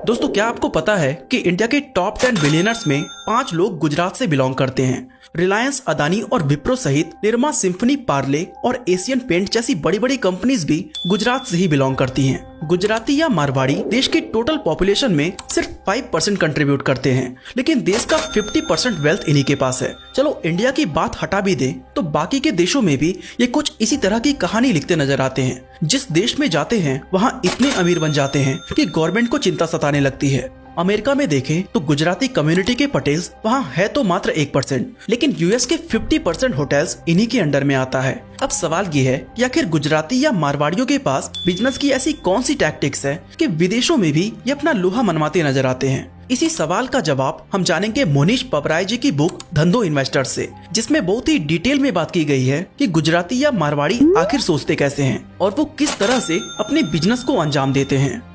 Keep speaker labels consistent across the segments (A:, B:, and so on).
A: दोस्तों, क्या आपको पता है कि इंडिया के टॉप 10 बिलियनर्स में 5 लोग गुजरात से बिलोंग करते हैं। रिलायंस, अदानी और विप्रो सहित निरमा, सिम्फनी, पार्ले और एशियन पेंट जैसी बड़ी बड़ी कंपनीज भी गुजरात से ही बिलोंग करती हैं। गुजराती या मारवाड़ी देश की टोटल पॉपुलेशन में सिर्फ 5% कंट्रीब्यूट करते हैं, लेकिन देश का 50% वेल्थ इन्हीं के पास है। चलो इंडिया की बात हटा भी दें तो बाकी के देशों में भी ये कुछ इसी तरह की कहानी लिखते नजर आते हैं। जिस देश में जाते हैं वहाँ इतने अमीर बन जाते हैं कि गवर्नमेंट को चिंता सताने लगती है। अमेरिका में देखें तो गुजराती कम्युनिटी के पटेल्स वहाँ है तो मात्र 1%, लेकिन यूएस के 50% होटल्स इन्हीं के अंडर में आता है। अब सवाल ये है कि आखिर गुजराती या मारवाड़ियों के पास बिजनेस की ऐसी कौन सी टैक्टिक्स है कि विदेशों में भी ये अपना लोहा मनवाते नजर आते हैं। इसी सवाल का जवाब हम जानेंगे मोनीश पबराय जी की बुक धंधो इन्वेस्टर्स से, जिसमें बहुत ही डिटेल में बात की गई है कि गुजराती या मारवाड़ी आखिर सोचते कैसे हैं और वो किस तरह से अपने बिजनेस को अंजाम देते हैं।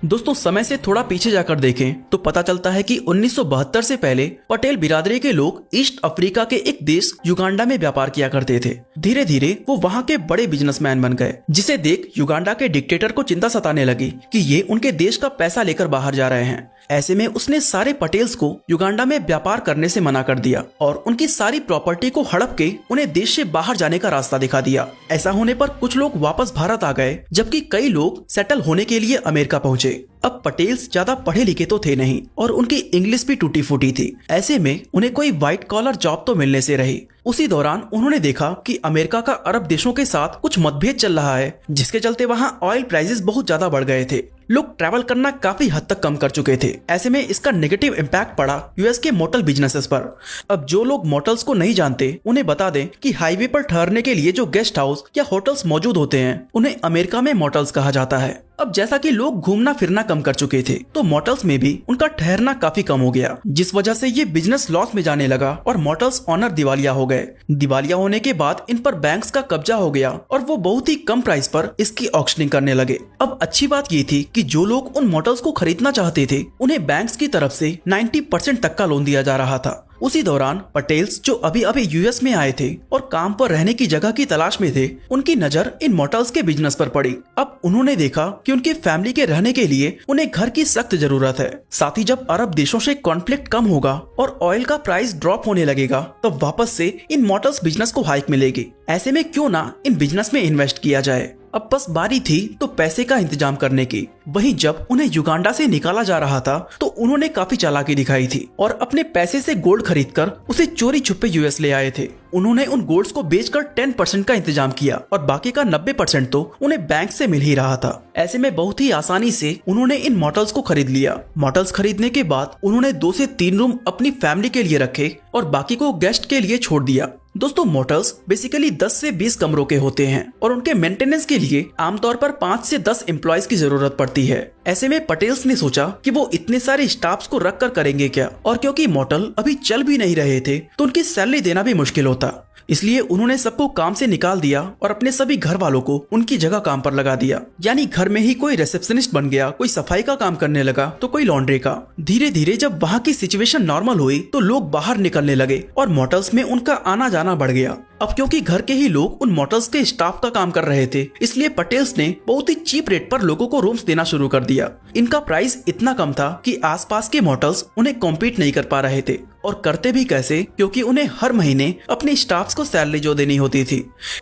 A: दोस्तों, समय से थोड़ा पीछे जाकर देखें तो पता चलता है कि 1972 से पहले पटेल बिरादरी के लोग ईस्ट अफ्रीका के एक देश युगांडा में व्यापार किया करते थे। धीरे धीरे वो वहाँ के बड़े बिजनेसमैन बन गए, जिसे देख युगांडा के डिक्टेटर को चिंता सताने लगी कि ये उनके देश का पैसा लेकर बाहर जा रहे हैं। ऐसे में उसने सारे पटेल्स को युगांडा में व्यापार करने से मना कर दिया और उनकी सारी प्रॉपर्टी को हड़प के उन्हें देश से बाहर जाने का रास्ता दिखा दिया। ऐसा होने पर कुछ लोग वापस भारत आ गए, जबकि कई लोग सेटल होने के लिए अमेरिका पहुंचे। अब पटेल्स ज्यादा पढ़े लिखे तो थे नहीं और उनकी इंग्लिश भी टूटी फूटी थी। ऐसे में उन्हें कोई व्हाइट कॉलर जॉब तो मिलने से रही। उसी दौरान उन्होंने देखा कि अमेरिका का अरब देशों के साथ कुछ मतभेद चल रहा है, जिसके चलते वहाँ ऑयल प्राइसेस बहुत ज्यादा बढ़ गए थे। लोग ट्रैवल करना काफी हद तक कम कर चुके थे। ऐसे में इसका नेगेटिव इम्पैक्ट पड़ा यूएस के मोटल बिजनेसेस पर। अब जो लोग मोटल्स को नहीं जानते उन्हें बता दें कि हाईवे पर ठहरने के लिए जो गेस्ट हाउस या होटल्स मौजूद होते हैं उन्हें अमेरिका में मोटल्स कहा जाता है। अब जैसा कि लोग घूमना फिरना कम कर चुके थे तो मोटल्स में भी उनका ठहरना काफी कम हो गया, जिस वजह से ये बिजनेस लॉस में जाने लगा और मोटल्स ऑनर दिवालिया हो गए। दिवालिया होने के बाद इन पर बैंक्स का कब्जा हो गया और वो बहुत ही कम प्राइस पर इसकी ऑक्शनिंग करने लगे। अब अच्छी बात ये थी कि जो लोग उन मोटल्स को खरीदना चाहते थे उन्हें बैंक्स की तरफ से 90% तक का लोन दिया जा रहा था। उसी दौरान पटेल्स जो अभी अभी यूएस में आए थे और काम पर रहने की जगह की तलाश में थे, उनकी नजर इन मोटल्स के बिजनेस पर पड़ी। अब उन्होंने देखा कि उनकी फैमिली के रहने के लिए उन्हें घर की सख्त जरूरत है। साथ ही जब अरब देशों से कॉन्फ्लिक्ट कम होगा और ऑयल का प्राइस ड्रॉप होने लगेगा तब वापस से इन मोटल्स बिजनेस को हाइक मिलेगी। ऐसे में क्यों ना इन बिजनेस में इन्वेस्ट किया जाए। अब बस बारी थी तो पैसे का इंतजाम करने की। वहीं जब उन्हें युगांडा से निकाला जा रहा था तो उन्होंने काफी चालाकी दिखाई थी और अपने पैसे से गोल्ड खरीदकर उसे चोरी छुपे यूएस ले आए थे। उन्होंने उन गोल्ड्स को बेचकर 10% का इंतजाम किया और बाकी का 90% तो उन्हें बैंक से मिल ही रहा था। ऐसे में बहुत ही आसानी से उन्होंने इन मोटल्स को खरीद लिया। मोटल्स खरीदने के बाद उन्होंने 2 से 3 रूम अपनी फैमिली के लिए रखे और बाकी को गेस्ट के लिए छोड़ दिया। दोस्तों, मोटल्स बेसिकली 10 से 20 कमरों के होते हैं और उनके मेंटेनेंस के लिए आमतौर पर 5 से 10 एम्प्लॉयज की जरूरत पड़ती है। ऐसे में पटेल्स ने सोचा कि वो इतने सारे स्टाफ्स को रख कर करेंगे क्या, और क्योंकि मोटल अभी चल भी नहीं रहे थे तो उनकी सैलरी देना भी मुश्किल होता। इसलिए उन्होंने सबको काम से निकाल दिया और अपने सभी घर वालों को उनकी जगह काम पर लगा दिया। यानी घर में ही कोई रिसेप्शनिस्ट बन गया, कोई सफाई का काम करने लगा तो कोई लॉन्ड्री का। धीरे धीरे जब वहाँ की सिचुएशन नॉर्मल हुई तो लोग बाहर निकलने लगे और मोटल्स में उनका आना जाना बढ़ गया। अब क्योंकि घर के ही लोग उन मोटल्स के स्टाफ का काम कर रहे थे, इसलिए पटेल्स ने बहुत ही चीप रेट पर लोगों को रूम्स देना शुरू कर दिया। इनका प्राइस इतना कम था कि आसपास के मोटल्स उन्हें कॉम्पीट नहीं कर पा रहे थे, और करते भी कैसे, क्योंकि उन्हें हर महीने अपने स्टाफ्स को सैलरी जो देनी होती थी।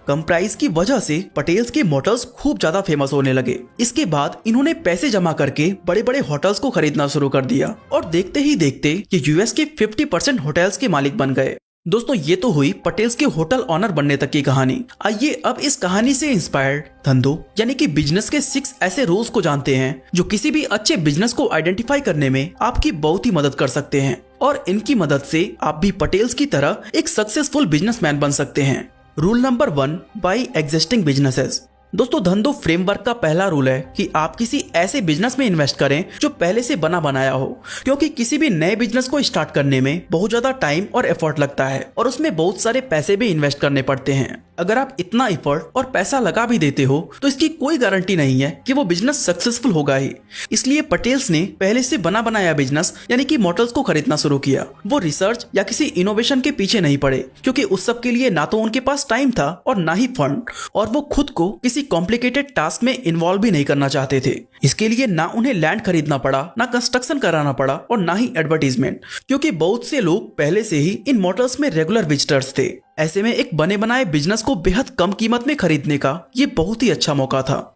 A: कम प्राइस की वजह से पटेल्स के मोटल्स खूब ज्यादा फेमस होने लगे। इसके बाद इन्होंने पैसे जमा करके बड़े बड़े होटल्स को खरीदना शुरू कर दिया और देखते ही देखते ये यूएस के 50% होटल्स के मालिक बन गए। दोस्तों, ये तो हुई पटेल्स के होटल ऑनर बनने तक की कहानी। आइए अब इस कहानी से इंस्पायर्ड धंधो यानी कि बिजनेस के 6 ऐसे रूल्स को जानते हैं जो किसी भी अच्छे बिजनेस को आइडेंटिफाई करने में आपकी बहुत ही मदद कर सकते हैं, और इनकी मदद से आप भी पटेल्स की तरह एक सक्सेसफुल बिजनेसमैन बन सकते हैं। Rule number 1, buy existing businesses. दोस्तों, धंधो फ्रेमवर्क का पहला रूल है कि आप किसी ऐसे बिजनेस में इन्वेस्ट करें जो पहले से बना बनाया हो, क्योंकि किसी भी नए बिजनेस को स्टार्ट करने में बहुत ज्यादा टाइम और एफर्ट लगता है और उसमें बहुत सारे पैसे भी इन्वेस्ट करने पड़ते हैं। अगर आप इतना एफर्ट और पैसा लगा भी देते हो तो इसकी कोई गारंटी नहीं है कि वो बिजनेस सक्सेसफुल होगा ही। इसलिए पटेल्स ने पहले से बना बनाया बिजनेस यानी कि मोटल्स को खरीदना शुरू किया। वो रिसर्च या किसी इनोवेशन के पीछे नहीं पड़े, क्योंकि उस सब के लिए ना तो उनके पास टाइम था और ना ही फंड, और वो खुद को किसी कॉम्प्लिकेटेड टास्क में इन्वॉल्व भी नहीं करना चाहते थे। इसके लिए ना उन्हें लैंड खरीदना पड़ा, ना कंस्ट्रक्शन कराना पड़ा और ना ही एडवर्टीजमेंट, क्योंकि बहुत से लोग पहले से ही इन मोटर्स में रेगुलर विजिटर्स थे। ऐसे में एक बने बनाए बिजनेस को बेहद कम कीमत में खरीदने का ये बहुत ही अच्छा मौका था।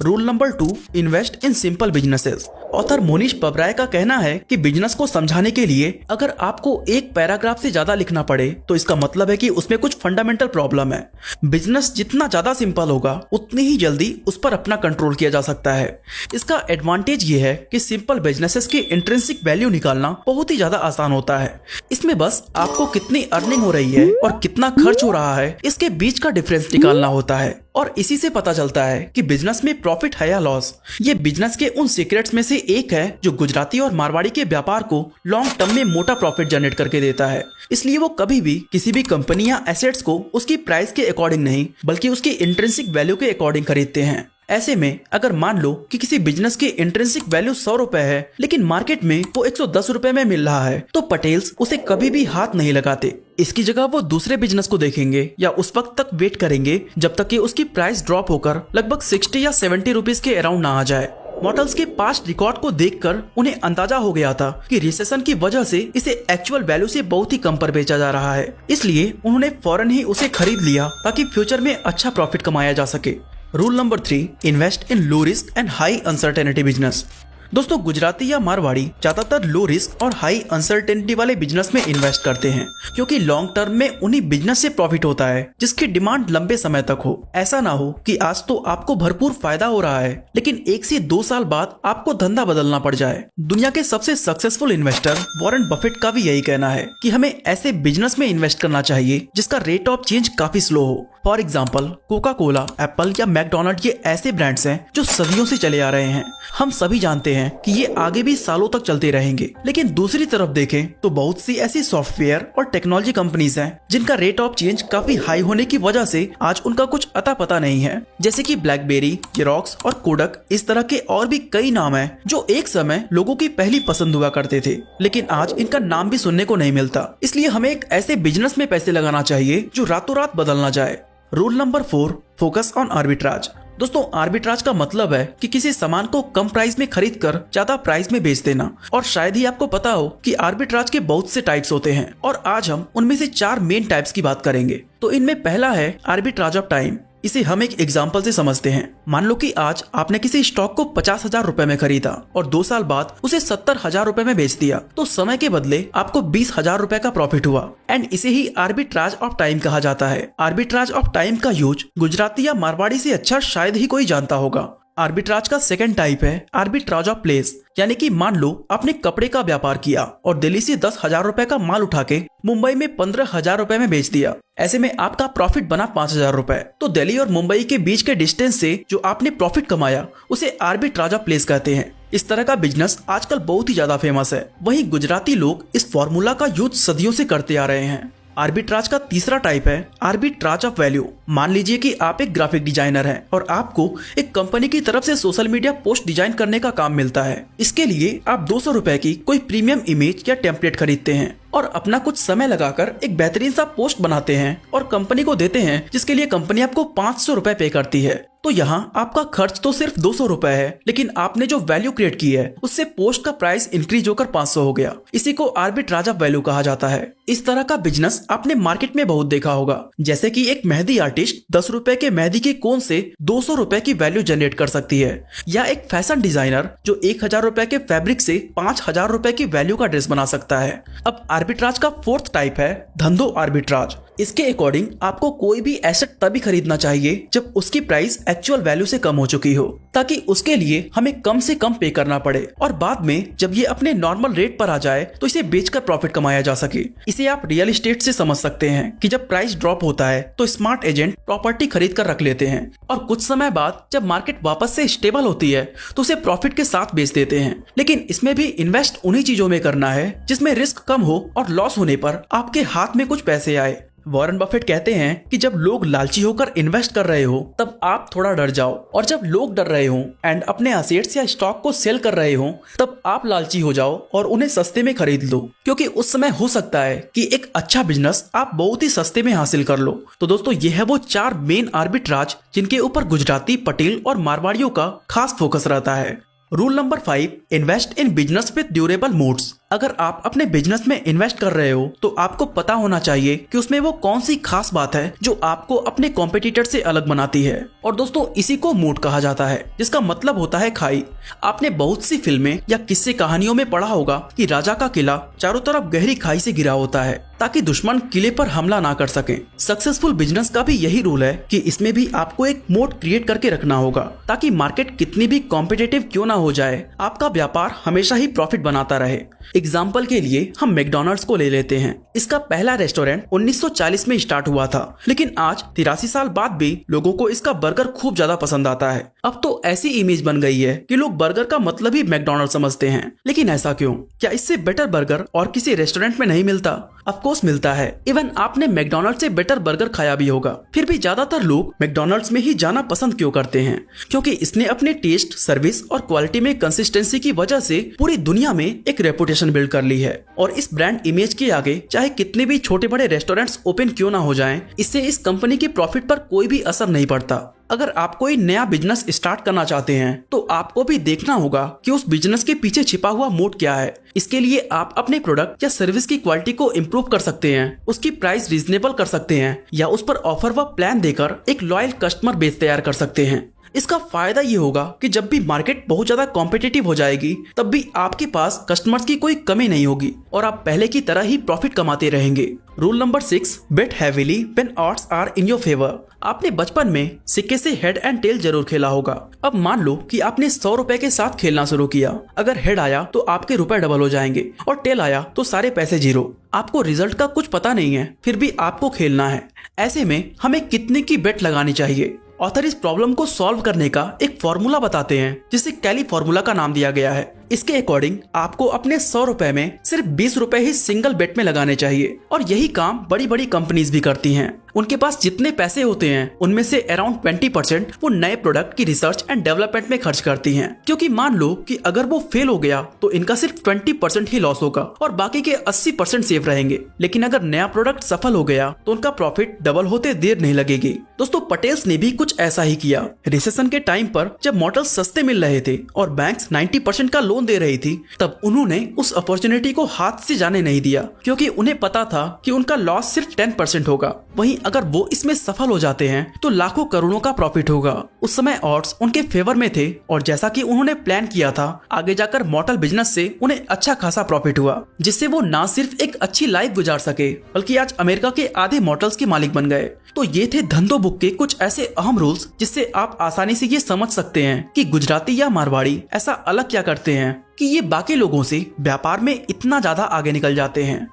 A: Rule number 2, invest in simple businesses. Author Mohnish Pabrai का कहना है कि बिजनेस को समझाने के लिए अगर आपको एक पैराग्राफ से ज्यादा लिखना पड़े तो इसका मतलब है कि उसमें कुछ फंडामेंटल प्रॉब्लम है। बिजनेस जितना ज्यादा सिंपल होगा उतनी ही जल्दी उस पर अपना कंट्रोल किया जा सकता है। इसका एडवांटेज ये है कि सिंपल बिजनेसेस के इंट्रिंसिक वैल्यू निकालना बहुत ही ज्यादा आसान होता है। इसमें बस आपको कितनी अर्निंग हो रही है और कितना खर्च हो रहा है इसके बीच का डिफरेंस निकालना होता है, और इसी से पता चलता है कि बिजनेस में प्रॉफिट है या लॉस। ये बिजनेस के उन सीक्रेट्स में से एक है जो गुजराती और मारवाड़ी के व्यापार को लॉन्ग टर्म में मोटा प्रॉफिट जनरेट करके देता है। इसलिए वो कभी भी किसी भी कंपनी या एसेट्स को उसकी प्राइस के अकॉर्डिंग नहीं बल्कि उसकी इंट्रिंसिक वैल्यू के अकॉर्डिंग खरीदते हैं। ऐसे में अगर मान लो कि किसी बिजनेस की इंट्रिंसिक वैल्यू 100 रुपए है लेकिन मार्केट में वो 110 रुपए में मिल रहा है तो पटेल्स उसे कभी भी हाथ नहीं लगाते। इसकी जगह वो दूसरे बिजनेस को देखेंगे या उस वक्त तक वेट करेंगे जब तक कि उसकी प्राइस ड्रॉप होकर लगभग 60 या 70 रुपीज के अराउंड ना आ जाए। मॉडल्स के पास्ट रिकॉर्ड को देखकर उन्हें अंदाजा हो गया था कि रिसेशन की वजह से इसे एक्चुअल वैल्यू से बहुत ही कम पर बेचा जा रहा है, इसलिए उन्होंने फौरन ही उसे खरीद लिया ताकि फ्यूचर में अच्छा प्रॉफिट कमाया जा सके। Rule number 3, invest in low risk and high uncertainty business. दोस्तों, गुजराती या मारवाड़ी ज्यादातर लो रिस्क और हाई अनसर्टेनिटी वाले बिजनेस में इन्वेस्ट करते हैं क्योंकि लॉन्ग टर्म में उन्हीं बिजनेस से प्रॉफिट होता है जिसकी डिमांड लंबे समय तक हो। ऐसा ना हो कि आज तो आपको भरपूर फायदा हो रहा है लेकिन 1 से 2 साल बाद आपको धंधा बदलना पड़ जाए। दुनिया के सबसे सक्सेसफुल इन्वेस्टर वॉरेन बफेट का भी यही कहना है कि हमें ऐसे बिजनेस में इन्वेस्ट करना चाहिए जिसका रेट ऑफ चेंज काफी स्लो हो। For example, Coca Cola, Apple या मैकडोनल्ड ये ऐसे ब्रांड्स हैं जो सदियों से चले आ रहे हैं। हम सभी जानते हैं कि ये आगे भी सालों तक चलते रहेंगे। लेकिन दूसरी तरफ देखें तो बहुत सी ऐसी सॉफ्टवेयर और टेक्नोलॉजी कंपनीज हैं जिनका रेट ऑफ चेंज काफी हाई होने की वजह से आज उनका कुछ अता पता नहीं है, जैसे कि ब्लैकबेरी, जेरोक्स और कोडक। इस तरह के और भी कई नाम हैं जो एक समय लोगों की पहली पसंद हुआ करते थे लेकिन आज इनका नाम भी सुनने को नहीं मिलता। इसलिए हमें एक ऐसे बिजनेस में पैसे लगाना चाहिए जो रातों रात बदल ना जाए। Rule number 4, focus on arbitrage. दोस्तों, आर्बिट्राज का मतलब है कि किसी सामान को कम प्राइस में खरीद कर ज्यादा प्राइस में बेच देना। और शायद ही आपको पता हो कि आर्बिट्राज के बहुत से टाइप्स होते हैं और आज हम उनमें से 4 मेन टाइप्स की बात करेंगे। तो इनमें पहला है आर्बिट्राज ऑफ टाइम। इसे हम एक एग्जाम्पल से समझते हैं। मान लो कि आज आपने किसी स्टॉक को 50,000 रुपए में खरीदा और 2 साल बाद उसे 70,000 रुपए में बेच दिया, तो समय के बदले आपको 20,000 रुपए का प्रॉफिट हुआ। एंड इसे ही आर्बिट्राज ऑफ टाइम कहा जाता है। आर्बिट्राज ऑफ टाइम का यूज गुजराती या मारवाड़ी से अच्छा शायद ही कोई जानता होगा। आर्बिट्राज का सेकंड टाइप है आर्बिट्राज ऑफ प्लेस, यानी कि मान लो आपने कपड़े का व्यापार किया और दिल्ली से 10,000 रुपए का माल उठा के मुंबई में 15,000 रुपए में बेच दिया। ऐसे में आपका प्रॉफिट बना 5,000 रुपए। तो दिल्ली और मुंबई के बीच के डिस्टेंस से जो आपने प्रॉफिट कमाया उसे आर्बिट्राज ऑफ प्लेस कहते हैं। इस तरह का बिजनेस आजकल बहुत ही ज्यादा फेमस है। वहीं गुजराती लोग इस फॉर्मूला का यूज सदियों से करते आ रहे हैं। आर्बिट्राज का तीसरा टाइप है आर्बिट्राज ऑफ वैल्यू। मान लीजिए कि आप एक ग्राफिक डिजाइनर हैं और आपको एक कंपनी की तरफ से सोशल मीडिया पोस्ट डिजाइन करने का काम मिलता है। इसके लिए आप 200 रुपए की कोई प्रीमियम इमेज या टेम्पलेट खरीदते हैं और अपना कुछ समय लगाकर एक बेहतरीन सा पोस्ट बनाते हैं और कंपनी को देते हैं, जिसके लिए कंपनी आपको 500 रुपए पे करती है। तो यहाँ आपका खर्च तो सिर्फ 200 रुपए है लेकिन आपने जो वैल्यू क्रिएट की है उससे पोस्ट का प्राइस इंक्रीज होकर 500 हो गया। इसी को आर्बिट्राज ऑफ वैल्यू कहा जाता है। इस तरह का बिजनेस आपने मार्केट में बहुत देखा होगा, जैसे कि एक मेहंदी आर्टिस्ट 10 रुपए के मेहंदी के कोन से 200 रुपए की वैल्यू जनरेट कर सकती है, या एक फैशन डिजाइनर जो 1,000 रुपए के फैब्रिक से 5,000 रुपए की वैल्यू का ड्रेस बना सकता है। अब आर्बिट्राज का फोर्थ टाइप है धंधो आर्बिट्राज। इसके अकॉर्डिंग आपको कोई भी एसेट तभी खरीदना चाहिए जब उसकी प्राइस एक्चुअल वैल्यू से कम हो चुकी हो, ताकि उसके लिए हमें कम से कम पे करना पड़े और बाद में जब ये अपने नॉर्मल रेट पर आ जाए तो इसे बेचकर प्रॉफिट कमाया जा सके। इसे आप रियल एस्टेट से समझ सकते हैं कि जब प्राइस ड्रॉप होता है तो स्मार्ट एजेंट प्रॉपर्टी खरीद कर रख लेते हैं और कुछ समय बाद जब मार्केट वापस से स्टेबल होती है तो उसे प्रॉफिट के साथ बेच देते हैं। लेकिन इसमें भी इन्वेस्ट उन्हीं चीजों में करना है जिसमें रिस्क कम हो और लॉस होने पर आपके हाथ में कुछ पैसे आए। वॉरेन बफेट कहते हैं कि जब लोग लालची होकर इन्वेस्ट कर रहे हो तब आप थोड़ा डर जाओ, और जब लोग डर रहे हो एंड अपने असेट्स या स्टॉक को सेल कर रहे हो तब आप लालची हो जाओ और उन्हें सस्ते में खरीद लो, क्योंकि उस समय हो सकता है कि एक अच्छा बिजनेस आप बहुत ही सस्ते में हासिल कर लो। तो दोस्तों, ये है वो 4 मेन आर्बिट्राज जिनके ऊपर गुजराती, पटेल और मारवाड़ियों का खास फोकस रहता है। Rule number 5, invest in business with durable moods. अगर आप अपने बिजनेस में इन्वेस्ट कर रहे हो तो आपको पता होना चाहिए कि उसमें वो कौन सी खास बात है जो आपको अपने कॉम्पिटिटर से अलग बनाती है। और दोस्तों, इसी को मूड कहा जाता है, जिसका मतलब होता है खाई। आपने बहुत सी फिल्में या किस्से कहानियों में पढ़ा होगा कि राजा का किला चारों तरफ गहरी खाई से घिरा होता है ताकि दुश्मन किले पर हमला ना कर सके। सक्सेसफुल बिजनेस का भी यही रूल है कि इसमें भी आपको एक मोड क्रिएट करके रखना होगा ताकि मार्केट कितनी भी कॉम्पिटिटिव क्यों ना हो जाए, आपका व्यापार हमेशा ही प्रॉफिट बनाता रहे। एग्जाम्पल के लिए हम मैकडॉनल्ड्स को ले लेते हैं। इसका पहला रेस्टोरेंट 1940 में स्टार्ट हुआ था, लेकिन आज 83 साल बाद भी लोगों को इसका बर्गर खूब ज्यादा पसंद आता है। अब तो ऐसी इमेज बन गई है कि लोग बर्गर का मतलब ही मैकडॉनल्ड समझते हैं। लेकिन ऐसा क्यों? क्या इससे बेटर बर्गर और किसी रेस्टोरेंट में नहीं मिलता? ऑफ कोर्स मिलता है। इवन आपने मैकडॉनल्ड से बेटर बर्गर खाया भी होगा। फिर भी ज्यादातर लोग मैकडॉनल्ड्स में ही जाना पसंद क्यों करते हैं? क्योंकि इसने अपने टेस्ट, सर्विस और क्वालिटी में कंसिस्टेंसी की वजह से पूरी दुनिया में एक रेपुटेशन बिल्ड कर ली है। और इस ब्रांड इमेज के आगे चाहे कितने भी छोटे बड़े रेस्टोरेंट्स ओपन क्यों ना हो जाएं, इससे इस कंपनी की प्रॉफिट पर कोई भी असर नहीं पड़ता। अगर आप कोई नया बिजनेस स्टार्ट करना चाहते हैं तो आपको भी देखना होगा कि उस बिजनेस के पीछे छिपा हुआ मोड क्या है। इसके लिए आप अपने प्रोडक्ट या सर्विस की क्वालिटी को इम्प्रूव कर सकते हैं, उसकी प्राइस रीजनेबल कर सकते हैं, या उस पर ऑफर व प्लान देकर एक लॉयल कस्टमर बेस तैयार कर सकते हैं। इसका फायदा ये होगा कि जब भी मार्केट बहुत ज्यादा कॉम्पिटिटिव हो जाएगी तब भी आपके पास कस्टमर्स की कोई कमी नहीं होगी और आप पहले की तरह ही प्रॉफिट कमाते रहेंगे। Rule number 6, bet heavily when odds are in your favour. आपने बचपन में सिक्के से हेड एंड टेल जरूर खेला होगा। अब मान लो कि आपने 100 रुपए के साथ खेलना शुरू किया। अगर हेड आया तो आपके रुपए डबल हो जाएंगे और टेल आया तो सारे पैसे जीरो। आपको रिजल्ट का कुछ पता नहीं है, फिर भी आपको खेलना है। ऐसे में हमें कितने की बेट लगानी चाहिए? ऑथर इस प्रॉब्लम को सॉल्व करने का एक फॉर्मूला बताते हैं जिसे कैली फॉर्मूला का नाम दिया गया है। इसके अकॉर्डिंग आपको अपने 100 रुपए में सिर्फ 20 रुपए ही सिंगल बेट में लगाने चाहिए। और यही काम बड़ी बड़ी कंपनीज भी करती हैं। उनके पास जितने पैसे होते हैं उनमें से अराउंड 20% वो नए प्रोडक्ट की रिसर्च एंड डेवलपमेंट में खर्च करती हैं। क्योंकि मान लो कि अगर वो फेल हो गया तो इनका सिर्फ 20% ही लॉस होगा और बाकी के 80% सेफ रहेंगे। लेकिन अगर नया प्रोडक्ट सफल हो गया तो उनका प्रॉफिट डबल होते देर नहीं लगेगी। दोस्तों, पटेल्स ने भी कुछ ऐसा ही किया। रिसेशन के टाइम पर जब मॉडल्स सस्ते मिल रहे थे और बैंक्स 90% का लोन दे रही थी, तब उन्होंने उस अपॉर्चुनिटी को हाथ से जाने नहीं दिया, क्योंकि उन्हें पता था कि उनका लॉस सिर्फ 10% होगा। वहीं अगर वो इसमें सफल हो जाते हैं तो लाखों करोड़ों का प्रॉफिट होगा। उस समय ऑड्स उनके फेवर में थे और जैसा कि उन्होंने प्लान किया था, आगे जाकर मॉडल बिजनेस से उन्हें अच्छा खासा प्रॉफिट हुआ, जिससे वो ना सिर्फ एक अच्छी लाइफ गुजार सके बल्कि आज अमेरिका के आधे मॉडल्स के मालिक बन गए। तो ये थे धंधो बुक के कुछ ऐसे अहम रूल्स जिससे आप आसानी से ये समझ सकते हैं कि गुजराती या मारवाड़ी ऐसा अलग क्या करते हैं कि ये बाकी लोगों से व्यापार में इतना ज्यादा आगे निकल जाते हैं।